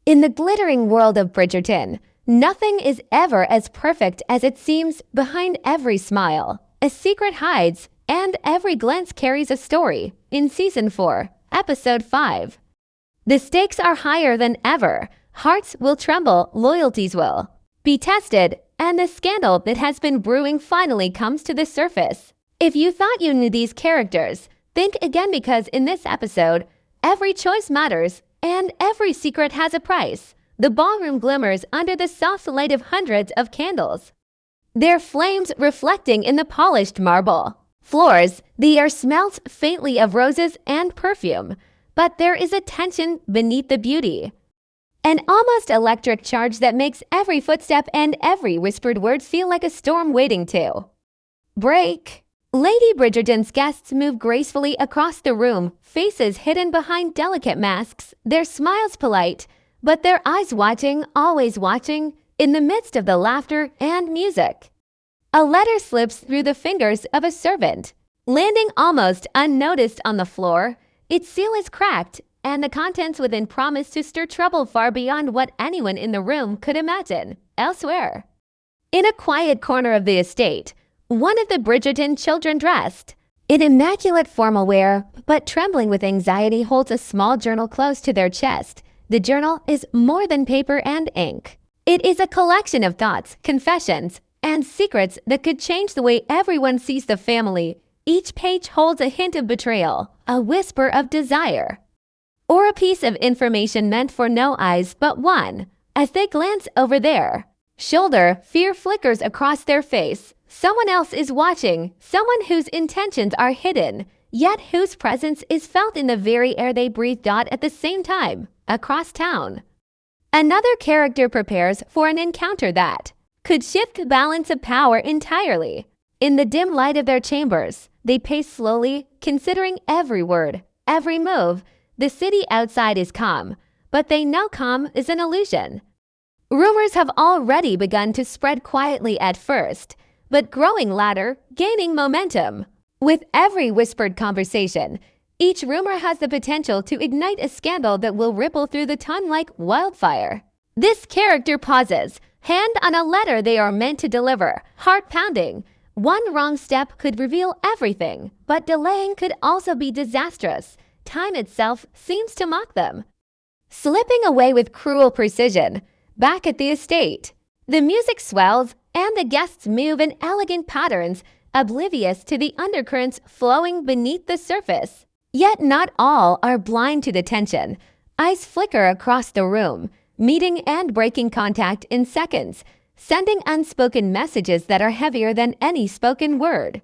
In the glittering world of Bridgerton, nothing is ever as perfect as it seems. Behind every smile, a secret hides, and every glance carries a story. In Season 4, Episode 5. The stakes are higher than ever. Hearts will tremble, loyalties will be tested, and the scandal that has been brewing finally comes to the surface. If you thought you knew these characters, think again, because in this episode, every choice matters, and every secret has a price. The ballroom glimmers under the soft light of hundreds of candles, their flames reflecting in the polished marble floors. The air smells faintly of roses and perfume, but there is a tension beneath the beauty, an almost electric charge that makes every footstep and every whispered word feel like a storm waiting to break. Lady Bridgerton's guests move gracefully across the room, faces hidden behind delicate masks, their smiles polite, but their eyes watching, always watching, in the midst of the laughter and music. A letter slips through the fingers of a servant, landing almost unnoticed on the floor. Its seal is cracked, and the contents within promise to stir trouble far beyond what anyone in the room could imagine. Elsewhere, in a quiet corner of the estate, one of the Bridgerton children, dressed in immaculate formal wear but trembling with anxiety, holds a small journal close to their chest. The journal is more than paper and ink. It is a collection of thoughts, confessions, and secrets that could change the way everyone sees the family. Each page holds a hint of betrayal, a whisper of desire, or a piece of information meant for no eyes but one. As they glance over their shoulder, fear flickers across their face. Someone else is watching, someone whose intentions are hidden, yet whose presence is felt in the very air they breathe. At the same time, across town, another character prepares for an encounter that could shift the balance of power entirely. In the dim light of their chambers, they pace slowly, considering every word, every move. The city outside is calm, but they know calm is an illusion. Rumors have already begun to spread quietly at first, but growing louder, gaining momentum. With every whispered conversation, each rumor has the potential to ignite a scandal that will ripple through the town like wildfire. This character pauses, hand on a letter they are meant to deliver, heart pounding. One wrong step could reveal everything, but delaying could also be disastrous. Time itself seems to mock them, slipping away with cruel precision. Back at the estate, the music swells, and the guests move in elegant patterns, oblivious to the undercurrents flowing beneath the surface. Yet not all are blind to the tension. Eyes flicker across the room, meeting and breaking contact in seconds, sending unspoken messages that are heavier than any spoken word.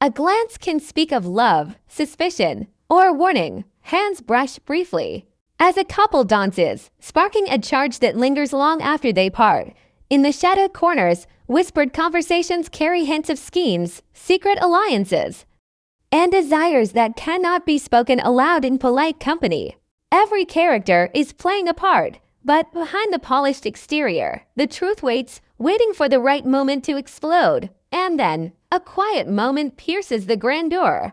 A glance can speak of love, suspicion, or warning. Hands brush briefly as a couple dances, sparking a charge that lingers long after they part. In the shadowed corners, whispered conversations carry hints of schemes, secret alliances, and desires that cannot be spoken aloud in polite company. Every character is playing a part, but behind the polished exterior, the truth waits, waiting for the right moment to explode. And then, a quiet moment pierces the grandeur.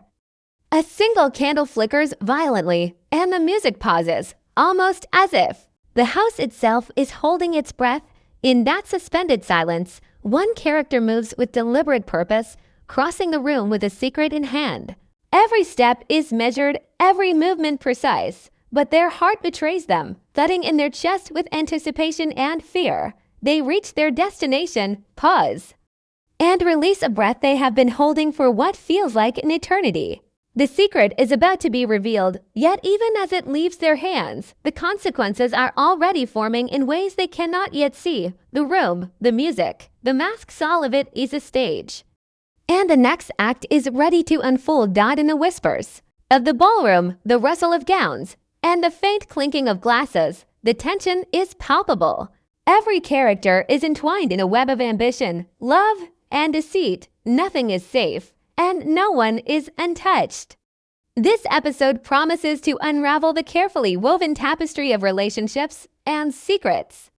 A single candle flickers violently, and the music pauses, almost as if the house itself is holding its breath. In that suspended silence, one character moves with deliberate purpose, crossing the room with a secret in hand. Every step is measured, every movement precise, but their heart betrays them, thudding in their chest with anticipation and fear. They reach their destination, pause, and release a breath they have been holding for what feels like an eternity. The secret is about to be revealed, yet even as it leaves their hands, the consequences are already forming in ways they cannot yet see. The room, the music, the masks, all of it is a stage. And the next act is ready to unfold. In the whispers of the ballroom, the rustle of gowns, and the faint clinking of glasses, the tension is palpable. Every character is entwined in a web of ambition, love, and deceit. Nothing is safe, and no one is untouched. This episode promises to unravel the carefully woven tapestry of relationships and secrets,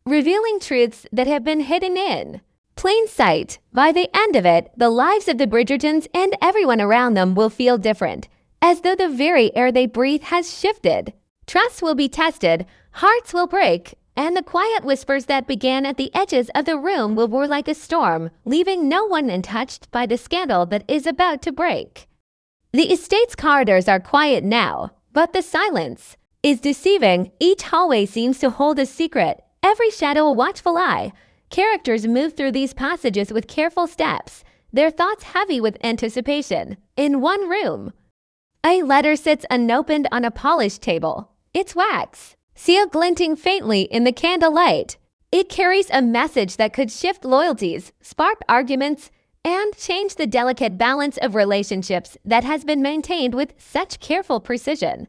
revealing truths that have been hidden in plain sight. By the end of it, the lives of the Bridgertons and everyone around them will feel different, as though the very air they breathe has shifted. Trust will be tested, Hearts will break, and the quiet whispers that began at the edges of the room will roar like a storm, leaving no one untouched by the scandal that is about to break. The estate's corridors are quiet now, but the silence is deceiving. Each hallway seems to hold a secret, every shadow a watchful eye. Characters move through these passages with careful steps, their thoughts heavy with anticipation. In one room, a letter sits unopened on a polished table, its wax seal glinting faintly in the candlelight. It carries a message that could shift loyalties, spark arguments, and change the delicate balance of relationships that has been maintained with such careful precision.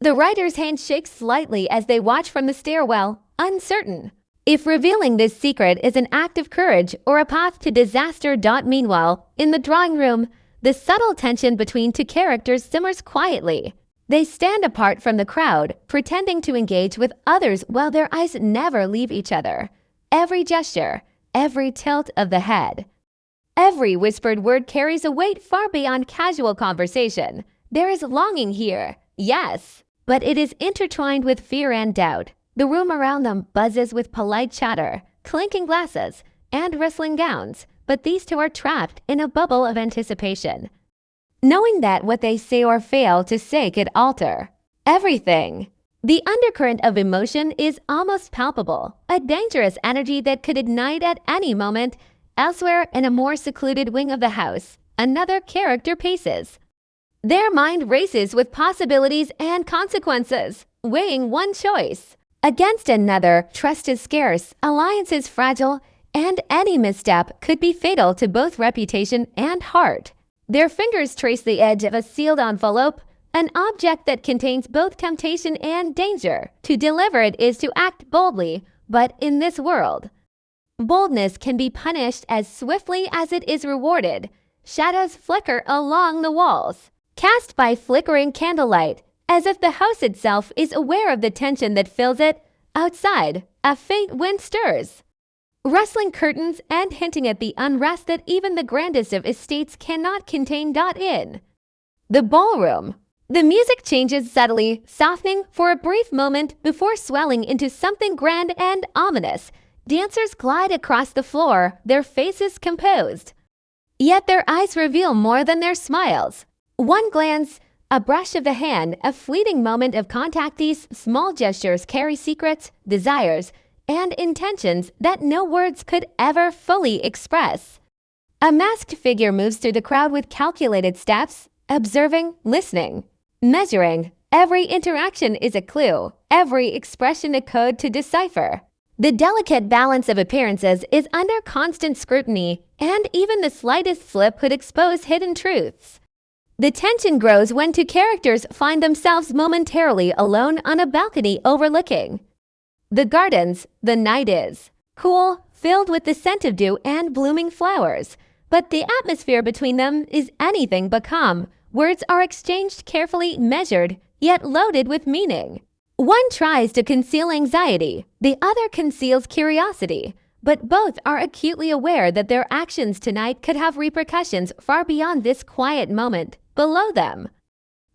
The writer's hand shakes slightly as they watch from the stairwell, uncertain if revealing this secret is an act of courage or a path to disaster. Meanwhile, in the drawing room, the subtle tension between two characters simmers quietly. They stand apart from the crowd, pretending to engage with others while their eyes never leave each other. Every gesture, every tilt of the head, every whispered word carries a weight far beyond casual conversation. There is longing here, yes, but it is intertwined with fear and doubt. The room around them buzzes with polite chatter, clinking glasses, and rustling gowns, but these two are trapped in a bubble of anticipation, knowing that what they say or fail to say could alter everything. The undercurrent of emotion is almost palpable, a dangerous energy that could ignite at any moment. Elsewhere, in a more secluded wing of the house, another character paces. Their mind races with possibilities and consequences, weighing one choice against another. Trust is scarce, alliance is fragile, and any misstep could be fatal to both reputation and heart. Their fingers trace the edge of a sealed envelope, an object that contains both temptation and danger. To deliver it is to act boldly, but in this world, boldness can be punished as swiftly as it is rewarded. Shadows flicker along the walls, cast by flickering candlelight, as if the house itself is aware of the tension that fills it. Outside, a faint wind stirs, rustling curtains and hinting at the unrest that even the grandest of estates cannot contain. In the ballroom, the music changes subtly, softening for a brief moment before swelling into something grand and ominous. Dancers glide across the floor, their faces composed, yet their eyes reveal more than their smiles. One glance, a brush of the hand, a fleeting moment of contact. These small gestures carry secrets, desires, and intentions that no words could ever fully express. A masked figure moves through the crowd with calculated steps, observing, listening, measuring. Every interaction is a clue, every expression a code to decipher. The delicate balance of appearances is under constant scrutiny, and even the slightest flip could expose hidden truths. The tension grows when two characters find themselves momentarily alone on a balcony overlooking the gardens. The night is cool, filled with the scent of dew and blooming flowers, but the atmosphere between them is anything but calm. Words are exchanged carefully, measured, yet loaded with meaning. One tries to conceal anxiety, the other conceals curiosity, but both are acutely aware that their actions tonight could have repercussions far beyond this quiet moment below them.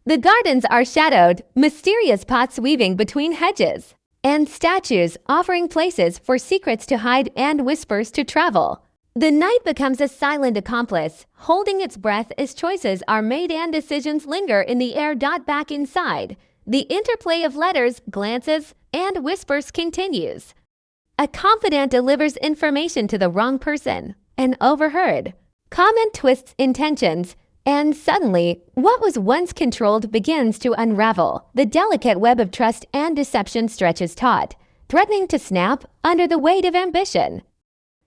The gardens are shadowed, mysterious pots weaving between hedges, and statues offering places for secrets to hide and whispers to travel. The night becomes a silent accomplice, holding its breath as choices are made and decisions linger in the air. Back inside, the interplay of letters, glances, and whispers continues. A confidant delivers information to the wrong person, an overheard comment twists intentions, and suddenly, what was once controlled begins to unravel. The delicate web of trust and deception stretches taut, threatening to snap under the weight of ambition,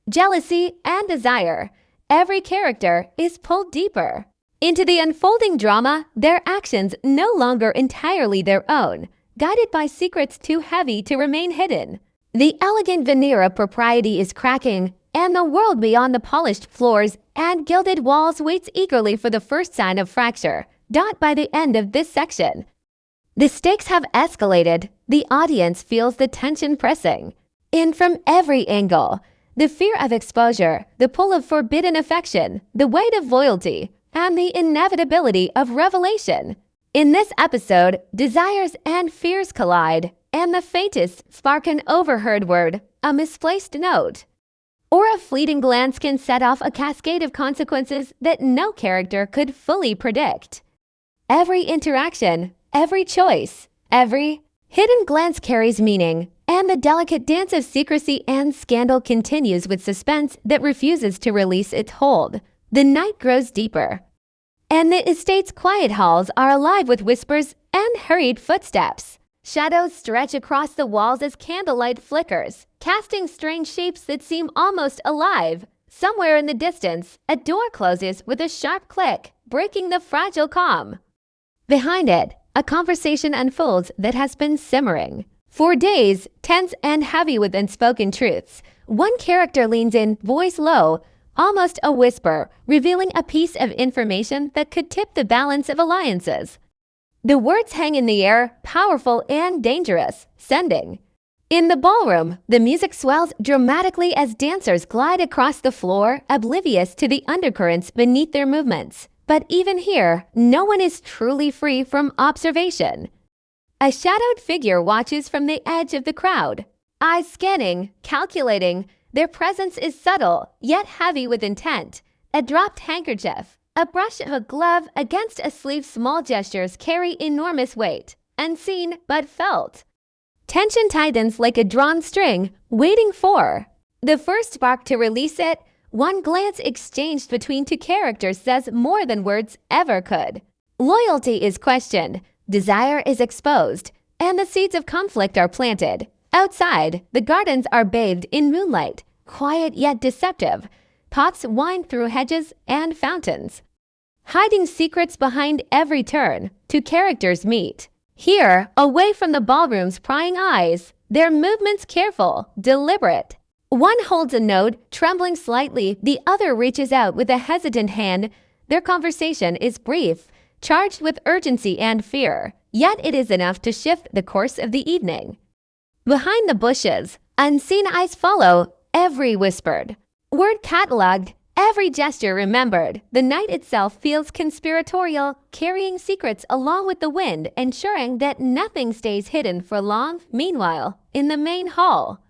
jealousy, and desire. Every character is pulled deeper into the unfolding drama, their actions no longer entirely their own, guided by secrets too heavy to remain hidden. The elegant veneer of propriety is cracking, and the world beyond the polished floors and gilded walls waits eagerly for the first sign of fracture. By the end of this section, the stakes have escalated. The audience feels the tension pressing in from every angle. The fear of exposure, the pull of forbidden affection, the weight of loyalty, and the inevitability of revelation. In this episode, desires and fears collide. and the faintest spark an overheard word, a misplaced note, or a fleeting glance can set off a cascade of consequences that no character could fully predict. Every interaction, every choice, every hidden glance carries meaning, and the delicate dance of secrecy and scandal continues with suspense that refuses to release its hold. The night grows deeper, and the estate's quiet halls are alive with whispers and hurried footsteps. Shadows stretch across the walls as candlelight flickers, casting strange shapes that seem almost alive. Somewhere in the distance, a door closes with a sharp click, breaking the fragile calm. Behind it, a conversation unfolds that has been simmering for days, tense and heavy with unspoken truths. One character leans in, voice low, almost a whisper, revealing a piece of information that could tip the balance of alliances. The words hang in the air, powerful and dangerous, sending. In the ballroom, the music swells dramatically as dancers glide across the floor, oblivious to the undercurrents beneath their movements. But even here, no one is truly free from observation. A shadowed figure watches from the edge of the crowd, eyes scanning, calculating. Their presence is subtle, yet heavy with intent. A dropped handkerchief, a brush of a glove against a sleeve, small gestures carry enormous weight, unseen but felt. Tension tightens like a drawn string, waiting for the first spark to release it. One glance exchanged between two characters says more than words ever could. Loyalty is questioned, desire is exposed, and the seeds of conflict are planted. Outside, the gardens are bathed in moonlight, quiet yet deceptive. Pots wind through hedges and fountains, hiding secrets behind every turn. Two characters meet. Here, away from the ballroom's prying eyes, their movements careful, deliberate. One holds a note, trembling slightly. The other reaches out with a hesitant hand. Their conversation is brief, charged with urgency and fear, yet it is enough to shift the course of the evening. Behind the bushes, unseen eyes follow, every whispered word catalogued, every gesture remembered. The night itself feels conspiratorial, carrying secrets along with the wind, ensuring that nothing stays hidden for long. Meanwhile, in the main hall,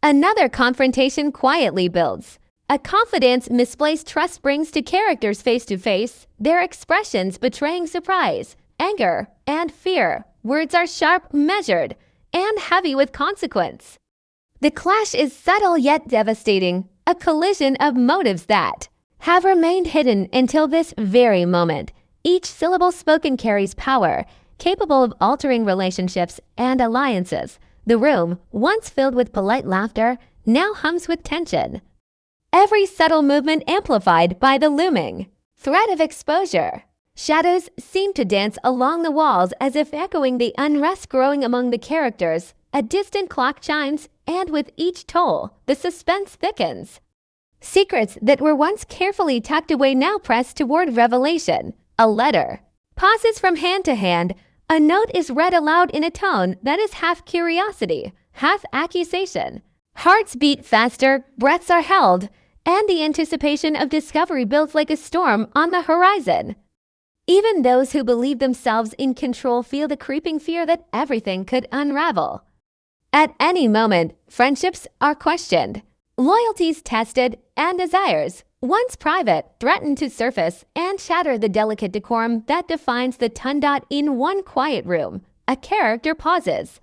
another confrontation quietly builds. A confidence misplaced trust brings two characters face to face, their expressions betraying surprise, anger, and fear. Words are sharp, measured, and heavy with consequence. The clash is subtle yet devastating, a collision of motives that have remained hidden until this very moment. Each syllable spoken carries power, capable of altering relationships and alliances. The room, once filled with polite laughter, now hums with tension. Every subtle movement amplified by the looming threat of exposure. Shadows seem to dance along the walls as if echoing the unrest growing among the characters. A distant clock chimes, and with each toll, the suspense thickens. Secrets that were once carefully tucked away now press toward revelation. A letter passes from hand to hand. A note is read aloud in a tone that is half curiosity, half accusation. Hearts beat faster, breaths are held, and the anticipation of discovery builds like a storm on the horizon. Even those who believe themselves in control feel the creeping fear that everything could unravel. At any moment, friendships are questioned, loyalties tested, and desires, once private, threaten to surface and shatter the delicate decorum that defines the Tundot. In one quiet room, a character pauses,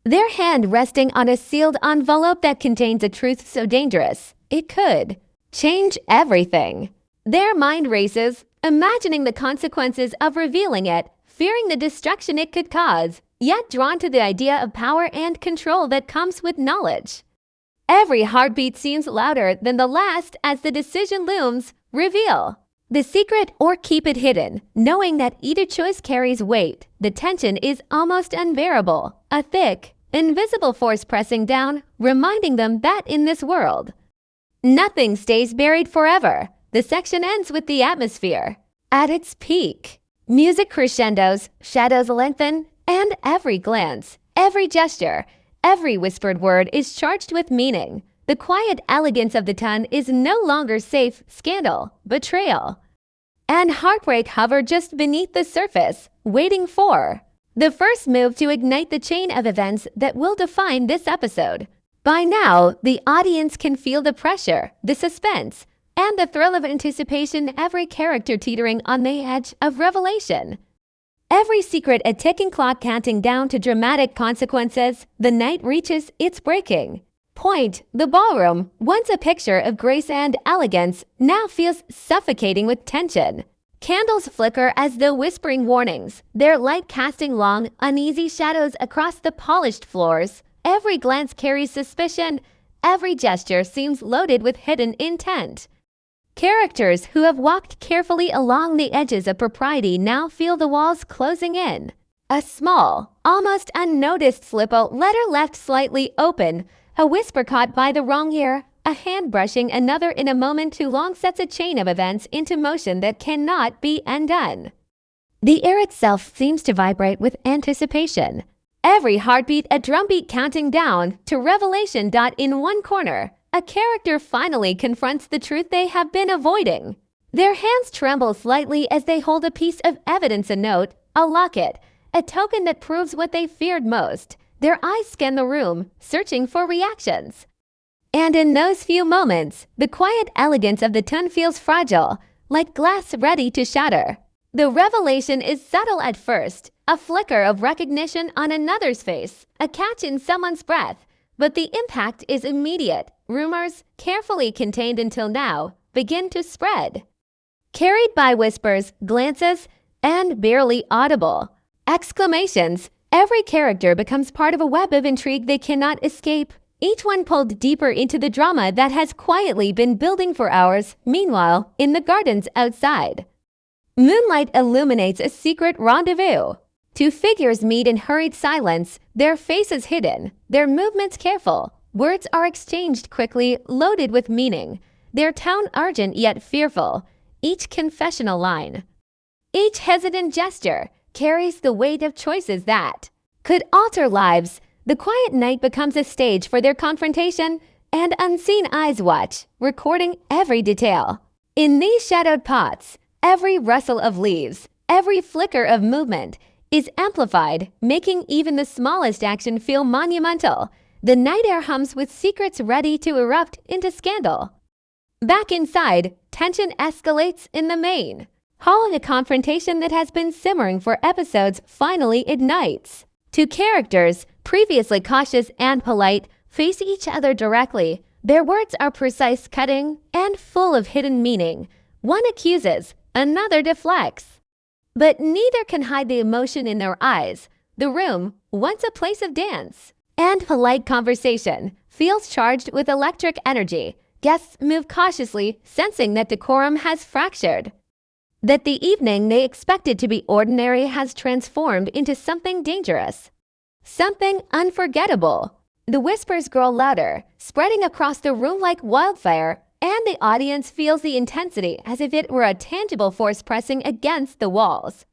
their hand resting on a sealed envelope that contains a truth so dangerous it could change everything. Their mind races, imagining the consequences of revealing it, fearing the destruction it could cause, yet drawn to the idea of power and control that comes with knowledge. Every heartbeat seems louder than the last as the decision looms. Reveal the secret or keep it hidden, knowing that either choice carries weight. The tension is almost unbearable, a thick, invisible force pressing down, reminding them that in this world, nothing stays buried forever. The section ends with the atmosphere at its peak. Music crescendos, shadows lengthen, and every glance, every gesture, every whispered word is charged with meaning. The quiet elegance of the ton is no longer safe. Scandal, betrayal, and heartbreak hover just beneath the surface, waiting for the first move to ignite the chain of events that will define this episode. By now, the audience can feel the pressure, the suspense, and the thrill of anticipation, every character teetering on the edge of revelation. Every secret a ticking clock counting down to dramatic consequences, the night reaches its breaking point. The ballroom, once a picture of grace and elegance, now feels suffocating with tension. Candles flicker as though whispering warnings, their light casting long, uneasy shadows across the polished floors. Every glance carries suspicion, every gesture seems loaded with hidden intent. Characters who have walked carefully along the edges of propriety now feel the walls closing in. A small, almost unnoticed slip, a letter left slightly open, a whisper caught by the wrong ear, a hand brushing another in a moment too long sets a chain of events into motion that cannot be undone. The air itself seems to vibrate with anticipation. Every heartbeat a drumbeat counting down to revelation. In one corner, a character finally confronts the truth they have been avoiding. Their hands tremble slightly as they hold a piece of evidence, a note, a locket, a token that proves what they feared most. Their eyes scan the room, searching for reactions. And in those few moments, the quiet elegance of the tone feels fragile, like glass ready to shatter. The revelation is subtle at first, a flicker of recognition on another's face, a catch in someone's breath, but the impact is immediate. Rumors, carefully contained until now, begin to spread. Carried by whispers, glances, and barely audible exclamations, every character becomes part of a web of intrigue they cannot escape, each one pulled deeper into the drama that has quietly been building for hours. Meanwhile, in the gardens outside, moonlight illuminates a secret rendezvous. Two figures meet in hurried silence, their faces hidden, their movements careful. Words are exchanged quickly, loaded with meaning, their tone urgent yet fearful. Each confessional line, each hesitant gesture, carries the weight of choices that could alter lives. The quiet night becomes a stage for their confrontation, and unseen eyes watch, recording every detail. In these shadowed pots, every rustle of leaves, every flicker of movement is amplified, making even the smallest action feel monumental. The night air hums with secrets ready to erupt into scandal. Back inside, tension escalates in the main hall. A confrontation that has been simmering for episodes finally ignites. Two characters, previously cautious and polite, face each other directly. Their words are precise, cutting, and full of hidden meaning. One accuses, another deflects. But neither can hide the emotion in their eyes. The room, once a place of dance and polite conversation, feels charged with electric energy. Guests move cautiously, sensing that decorum has fractured. That the evening they expected to be ordinary has transformed into something dangerous. Something unforgettable. The whispers grow louder, spreading across the room like wildfire, and the audience feels the intensity as if it were a tangible force pressing against the walls.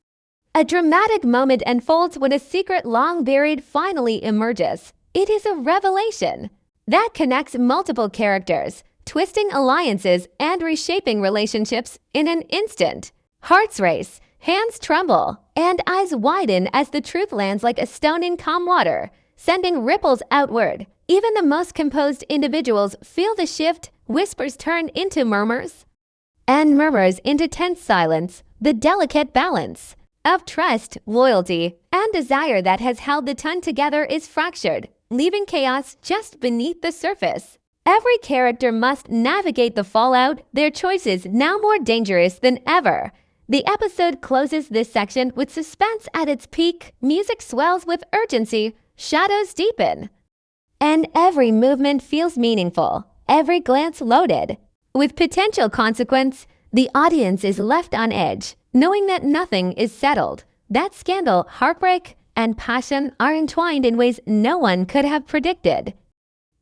A dramatic moment unfolds when a secret long buried finally emerges. It is a revelation that connects multiple characters, twisting alliances and reshaping relationships in an instant. Hearts race, hands tremble, and eyes widen as the truth lands like a stone in calm water, sending ripples outward. Even the most composed individuals feel the shift. Whispers turn into murmurs, and murmurs into tense silence. The delicate balance of trust, loyalty, and desire that has held the ton together is fractured, leaving chaos just beneath the surface. Every character must navigate the fallout, their choices now more dangerous than ever. The episode closes this section with suspense at its peak. Music swells with urgency, shadows deepen, and every movement feels meaningful, every glance loaded with potential consequence. The audience is left on edge, knowing that nothing is settled. That scandal, heartbreak, and passion are entwined in ways no one could have predicted.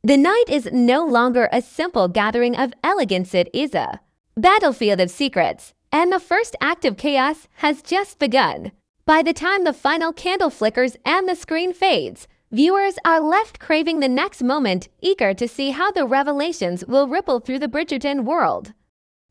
The night is no longer a simple gathering of elegance, it is a battlefield of secrets, and the first act of chaos has just begun. By the time the final candle flickers and the screen fades, viewers are left craving the next moment, eager to see how the revelations will ripple through the Bridgerton world,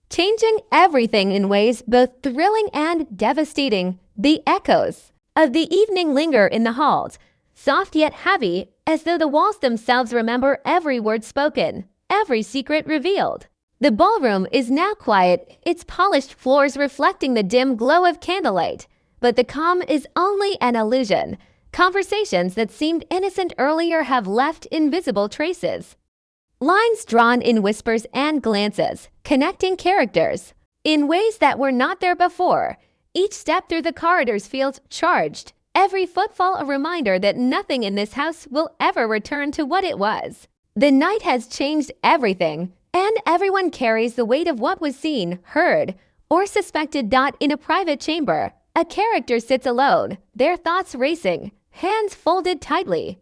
changing everything in ways both thrilling and devastating. The echoes of the evening linger in the halls, soft yet heavy, as though the walls themselves remember every word spoken, every secret revealed. The ballroom is now quiet, its polished floors reflecting the dim glow of candlelight. But the calm is only an illusion. Conversations that seemed innocent earlier have left invisible traces. Lines drawn in whispers and glances, connecting characters in ways that were not there before. Each step through the corridors feels charged, every footfall a reminder that nothing in this house will ever return to what it was. The night has changed everything, and everyone carries the weight of what was seen, heard, or suspected. In a private chamber, a character sits alone, their thoughts racing, hands folded tightly.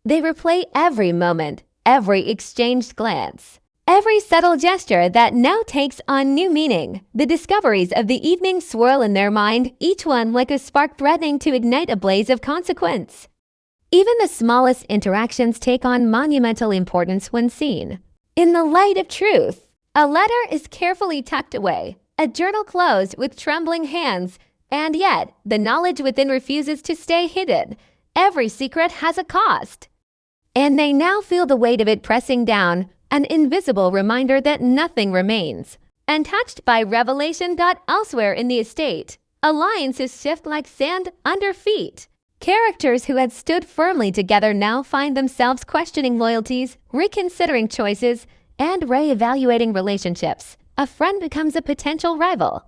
They replay every moment, every exchanged glance, every subtle gesture that now takes on new meaning. The discoveries of the evening swirl in their mind, each one like a spark threatening to ignite a blaze of consequence. Even the smallest interactions take on monumental importance when seen in the light of truth. A letter is carefully tucked away, a journal closed with trembling hands, and yet the knowledge within refuses to stay hidden. Every secret has a cost, and they now feel the weight of it pressing down, an invisible reminder that nothing remains untouched by revelation. Elsewhere in the estate, alliances shift like sand under feet. Characters who had stood firmly together now find themselves questioning loyalties, reconsidering choices, and re-evaluating relationships. A friend becomes a potential rival.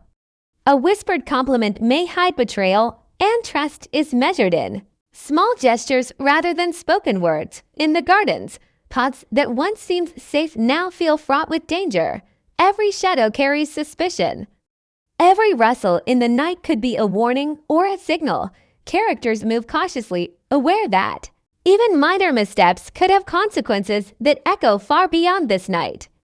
A whispered compliment may hide betrayal, and trust is measured in small gestures rather than spoken words. In the gardens, paths that once seemed safe now feel fraught with danger. Every shadow carries suspicion. Every rustle in the night could be a warning or a signal. Characters move cautiously, aware that even minor missteps could have consequences that echo far beyond this night.